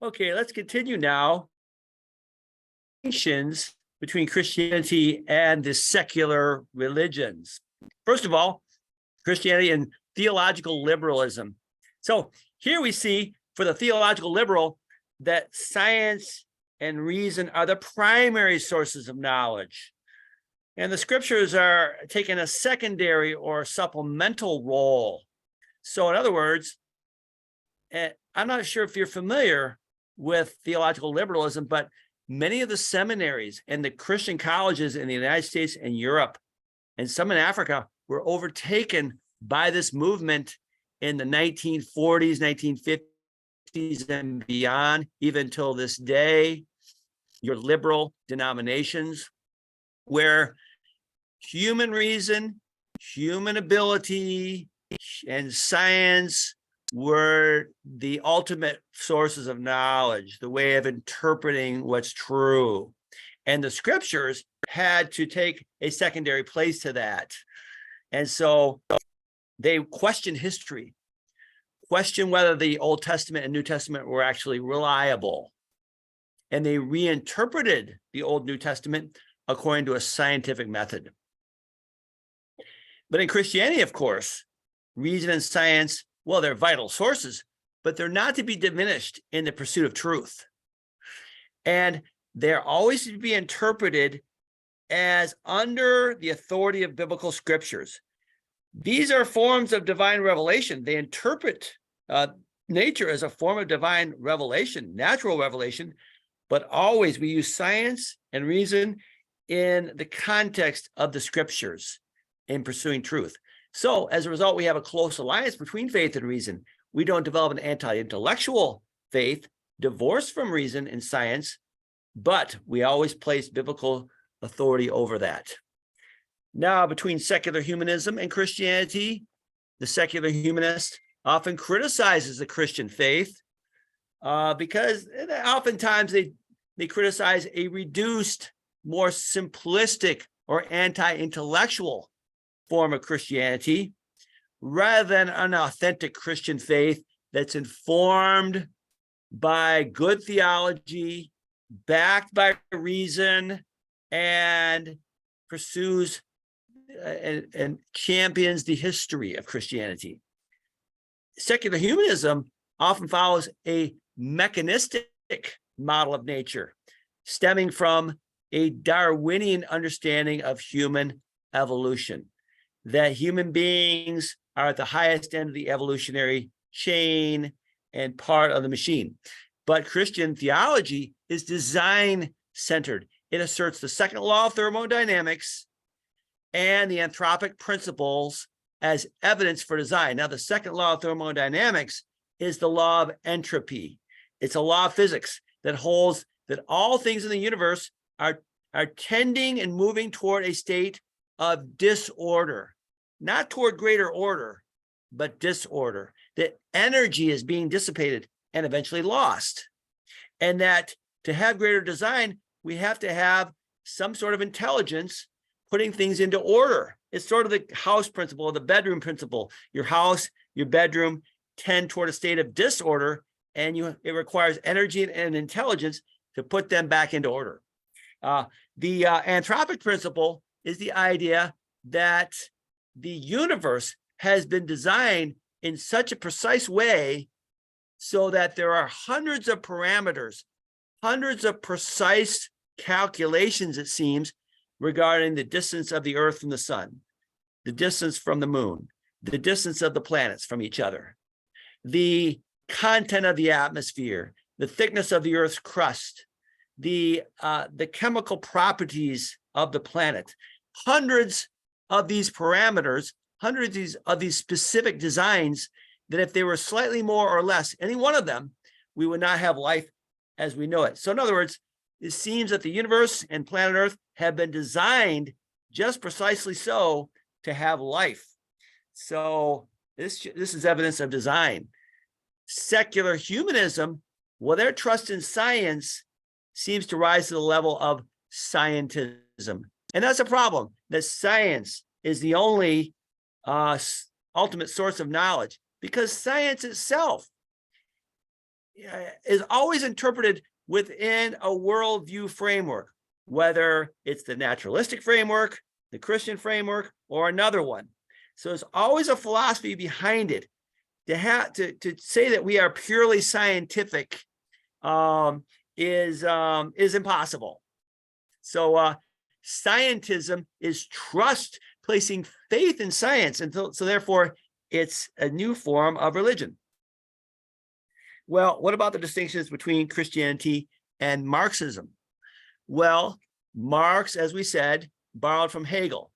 Okay, let's continue now. Distinctions between Christianity and the secular religions. First of all, Christianity and theological liberalism. So here we see for the theological liberal that science and reason are the primary sources of knowledge. And the scriptures are taking a secondary or supplemental role. So in other words, I'm not sure if you're familiar with theological liberalism, but many of the seminaries and the Christian colleges in the United States and Europe, and some in Africa, were overtaken by this movement in the 1940s, 1950s, and beyond, even till this day. Your liberal denominations, where human reason, human ability, and science were the ultimate sources of knowledge, the way of interpreting what's true. And the scriptures had to take a secondary place to that. And so they questioned history, questioned whether the Old Testament and New Testament were actually reliable. And they reinterpreted the Old New Testament according to a scientific method. But in Christianity, of course, reason and science, well, they're vital sources, but they're not to be diminished in the pursuit of truth. And they're always to be interpreted as under the authority of biblical scriptures. These are forms of divine revelation. They interpret nature as a form of divine revelation, natural revelation, but always we use science and reason in the context of the scriptures in pursuing truth. So as a result, we have a close alliance between faith and reason. We don't develop an anti-intellectual faith divorced from reason and science, but we always place biblical authority over that. Now, between secular humanism and Christianity, the secular humanist often criticizes the Christian faith because oftentimes they criticize a reduced, more simplistic or anti-intellectual form of Christianity rather than an authentic Christian faith that's informed by good theology, backed by reason, and pursues and champions the history of Christianity. Secular humanism often follows a mechanistic model of nature, stemming from a Darwinian understanding of human evolution, that human beings are at the highest end of the evolutionary chain and part of the machine. But Christian theology is design-centered. It asserts the second law of thermodynamics and the anthropic principles as evidence for design. Now, the second law of thermodynamics is the law of entropy. It's a law of physics that holds that all things in the universe are tending and moving toward a state of disorder, not toward greater order, but disorder. That energy is being dissipated and eventually lost. And that to have greater design, we have to have some sort of intelligence putting things into order. It's sort of the house principle, the bedroom principle. Your house, your bedroom tend toward a state of disorder, and it requires energy and intelligence to put them back into order. The anthropic principle is the idea that the universe has been designed in such a precise way so that there are hundreds of parameters, hundreds of precise calculations, it seems, regarding the distance of the Earth from the sun, the distance from the moon, the distance of the planets from each other, the content of the atmosphere, the thickness of the Earth's crust, the chemical properties of the planet. Hundreds of these parameters, hundreds of these specific designs that if they were slightly more or less, any one of them, we would not have life as we know it. So in other words, it seems that the universe and planet Earth have been designed just precisely so to have life. So this is evidence of design. Secular humanism, well, their trust in science seems to rise to the level of scientism. And that's a problem, that science is the only ultimate source of knowledge, because science itself is always interpreted within a worldview framework, whether it's the naturalistic framework, the Christian framework, or another one. So there's always a philosophy behind it. To say that we are purely scientific is impossible. So scientism is trust, placing faith in science, and so therefore it's a new form of religion. Well, what about the distinctions between Christianity and Marxism? Well, Marx, as we said, borrowed from Hegel.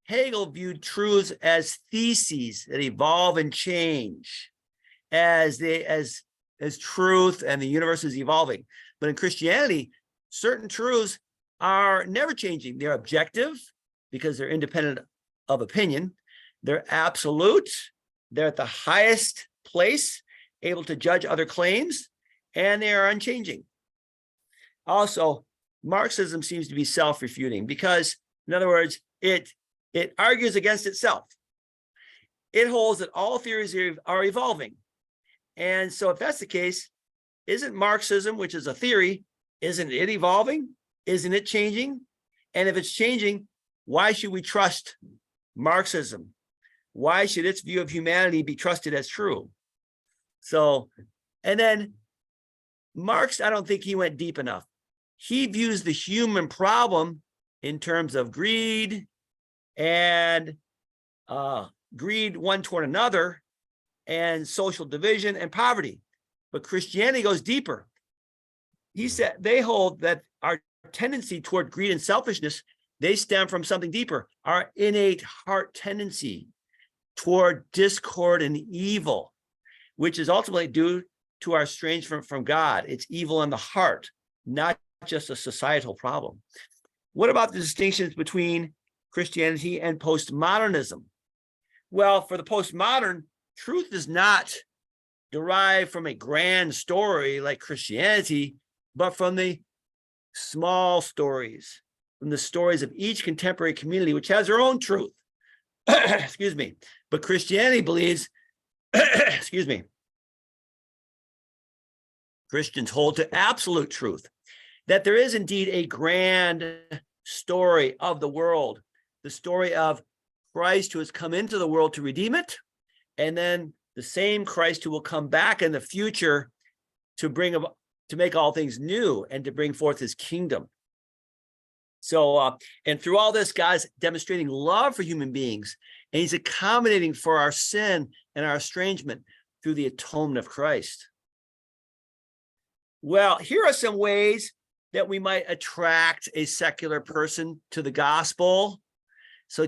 Hegel viewed truths as theses that evolve and change as truth and the universe is evolving. But in Christianity, certain truths are never changing. They're objective because they're independent of opinion. They're absolute. They're at the highest place, able to judge other claims, and they are unchanging. Also, Marxism seems to be self-refuting because, in other words, it argues against itself. It holds that all theories are evolving. And so if that's the case, isn't Marxism, which is a theory, isn't it evolving? Isn't it changing? And if it's changing, why should we trust Marxism? Why should its view of humanity be trusted as true? So, and then Marx, I don't think he went deep enough. He views the human problem in terms of greed and greed one toward another and social division and poverty. But Christianity goes deeper. He said they hold that our tendency toward greed and selfishness, they stem from something deeper, our innate heart tendency toward discord and evil, which is ultimately due to our estrangement from God. It's evil in the heart, not just a societal problem. What about the distinctions between Christianity and postmodernism? Well, for the postmodern, truth is not derived from a grand story like Christianity, but from the small stories, from the stories of each contemporary community, which has their own truth. Excuse me. But Christianity believes, excuse me, Christians hold to absolute truth, that there is indeed a grand story of the world, the story of Christ who has come into the world to redeem it, and then the same Christ who will come back in the future to make all things new and to bring forth his kingdom. So, and through all this, God's demonstrating love for human beings, and he's accommodating for our sin and our estrangement through the atonement of Christ. Well, here are some ways that we might attract a secular person to the gospel. So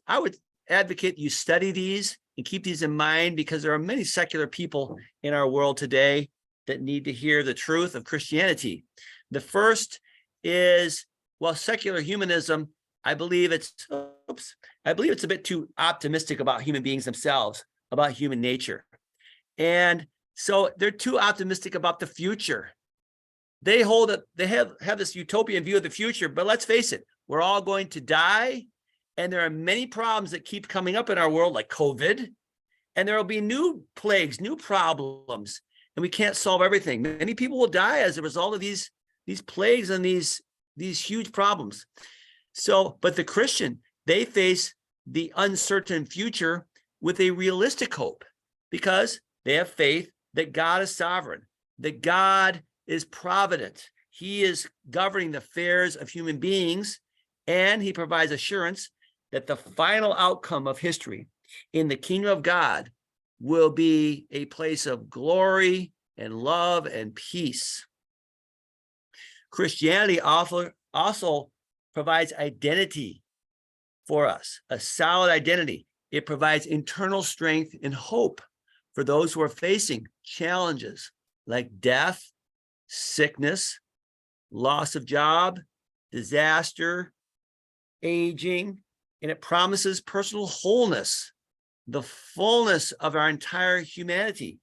I would advocate you study these and keep these in mind, because there are many secular people in our world today that need to hear the truth of Christianity. The first is, well, secular humanism, I believe it's a bit too optimistic about human beings themselves, about human nature. And so they're too optimistic about the future. They hold that they have this utopian view of the future, but let's face it, we're all going to die. And there are many problems that keep coming up in our world, like COVID, and there will be new plagues, new problems, and we can't solve everything. Many people will die as a result of these plagues and these huge problems. So, but the Christian, they face the uncertain future with a realistic hope, because they have faith that God is sovereign, that God is provident. He is governing the affairs of human beings, and he provides assurance that the final outcome of history in the kingdom of God will be a place of glory and love and peace. Christianity also provides identity for us, a solid identity. It provides internal strength and hope for those who are facing challenges like death, sickness, loss of job, disaster, aging, and it promises personal wholeness, the fullness of our entire humanity,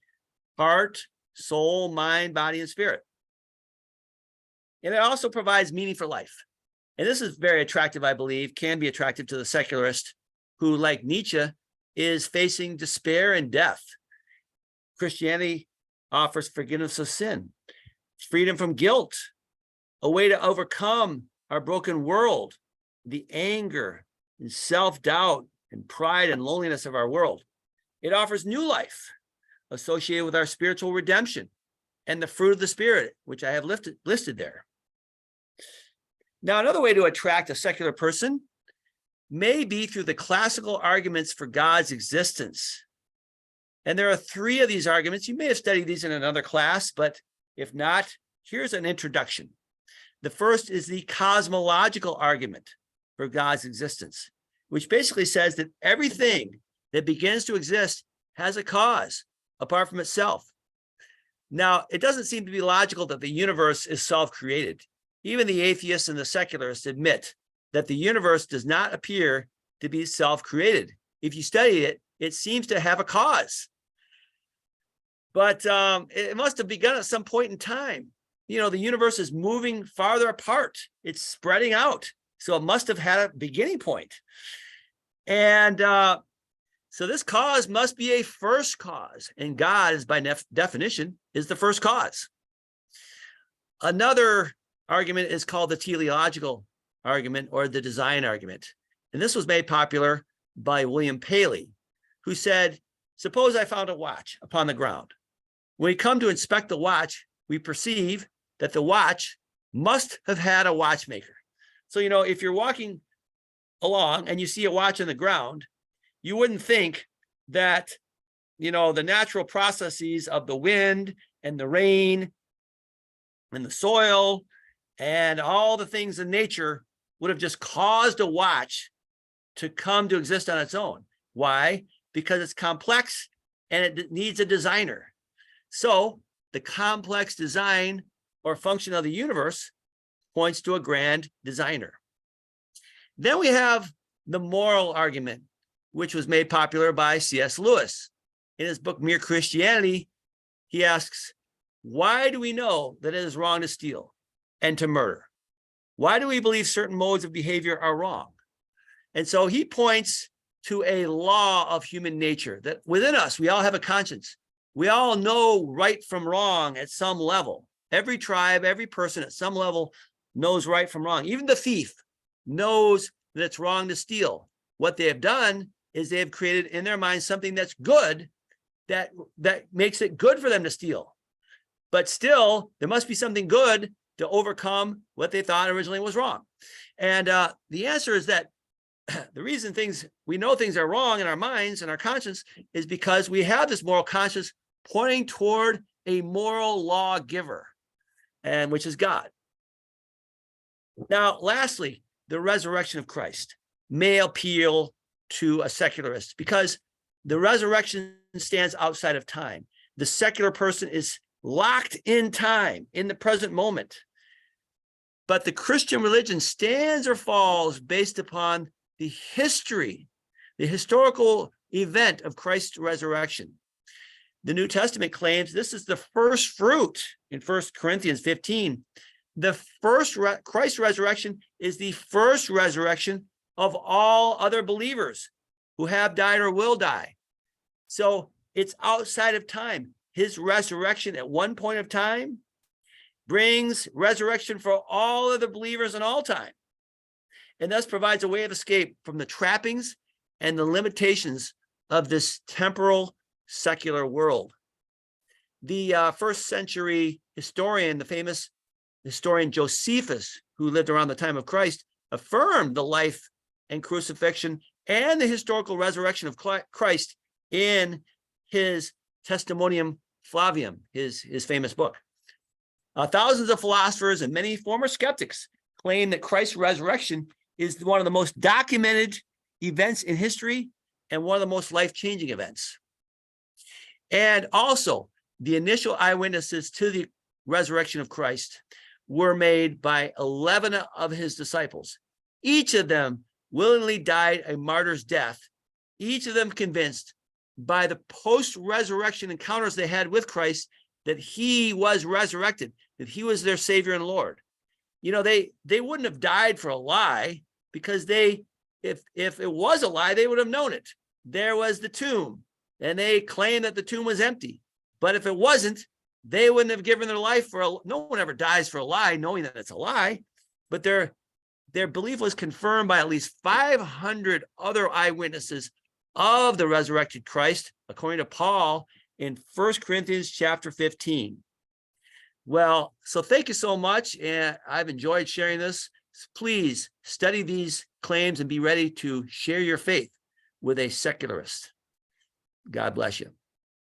heart, soul, mind, body, and spirit. And it also provides meaning for life. And this is very attractive, I believe, can be attractive to the secularist who, like Nietzsche, is facing despair and death. Christianity offers forgiveness of sin, freedom from guilt, a way to overcome our broken world, the anger and self-doubt and pride and loneliness of our world. It offers new life associated with our spiritual redemption and the fruit of the Spirit, which I have listed there. Now, another way to attract a secular person may be through the classical arguments for God's existence. And there are 3 of these arguments. You may have studied these in another class, but if not, here's an introduction. The first is the cosmological argument for God's existence, which basically says that everything that begins to exist has a cause apart from itself. Now, it doesn't seem to be logical that the universe is self-created. Even the atheists and the secularists admit that the universe does not appear to be self-created. If you study it, it seems to have a cause. But it must have begun at some point in time. You know, the universe is moving farther apart. It's spreading out. So it must have had a beginning point. And so this cause must be a first cause. And God, is by definition, is the first cause. Another argument is called the teleological argument or the design argument. And this was made popular by William Paley, who said, suppose I found a watch upon the ground. When we come to inspect the watch, we perceive that the watch must have had a watchmaker. So, you know, if you're walking along and you see a watch on the ground, you wouldn't think that, you know, the natural processes of the wind and the rain and the soil and all the things in nature would have just caused a watch to come to exist on its own. Why? Because it's complex and it needs a designer. So the complex design or function of the universe points to a grand designer. Then we have the moral argument, which was made popular by C.S. Lewis. In his book, Mere Christianity, he asks, why do we know that it is wrong to steal and to murder? Why do we believe certain modes of behavior are wrong? And so he points to a law of human nature that within us, we all have a conscience. We all know right from wrong at some level. Every tribe, every person at some level knows right from wrong. Even the thief knows that it's wrong to steal. What they have done is they have created in their mind something that's good, that makes it good for them to steal. But still, there must be something good to overcome what they thought originally was wrong. And the answer is that the reason we know things are wrong in our minds and our conscience is because we have this moral conscience pointing toward a moral lawgiver, and which is God. Now, lastly, the resurrection of Christ may appeal to a secularist because the resurrection stands outside of time. The secular person is locked in time, in the present moment. But the Christian religion stands or falls based upon the history, the historical event of Christ's resurrection. The New Testament claims this is the first fruit in 1 Corinthians 15. The first Christ's resurrection is the first resurrection of all other believers who have died or will die. So it's outside of time. His resurrection at one point of time brings resurrection for all of the believers in all time, and thus provides a way of escape from the trappings and the limitations of this temporal secular world. The first century historian, the famous historian Josephus, who lived around the time of Christ, affirmed the life and crucifixion and the historical resurrection of Christ in his Testimonium Flavium, his famous book. Thousands of philosophers and many former skeptics claim that Christ's resurrection is one of the most documented events in history and one of the most life-changing events. And also, the initial eyewitnesses to the resurrection of Christ were made by 11 of his disciples. Each of them willingly died a martyr's death, each of them convinced by the post-resurrection encounters they had with Christ that he was resurrected, that he was their Savior and Lord. You know, they wouldn't have died for a lie, because if it was a lie, they would have known it. There was the tomb, and they claimed that the tomb was empty. But if it wasn't, they wouldn't have given their life for no one ever dies for a lie, knowing that it's a lie, but their belief was confirmed by at least 500 other eyewitnesses of the resurrected Christ, according to Paul in 1 Corinthians chapter 15. Well, so thank you so much. And I've enjoyed sharing this. Please study these claims and be ready to share your faith with a secularist. God bless you.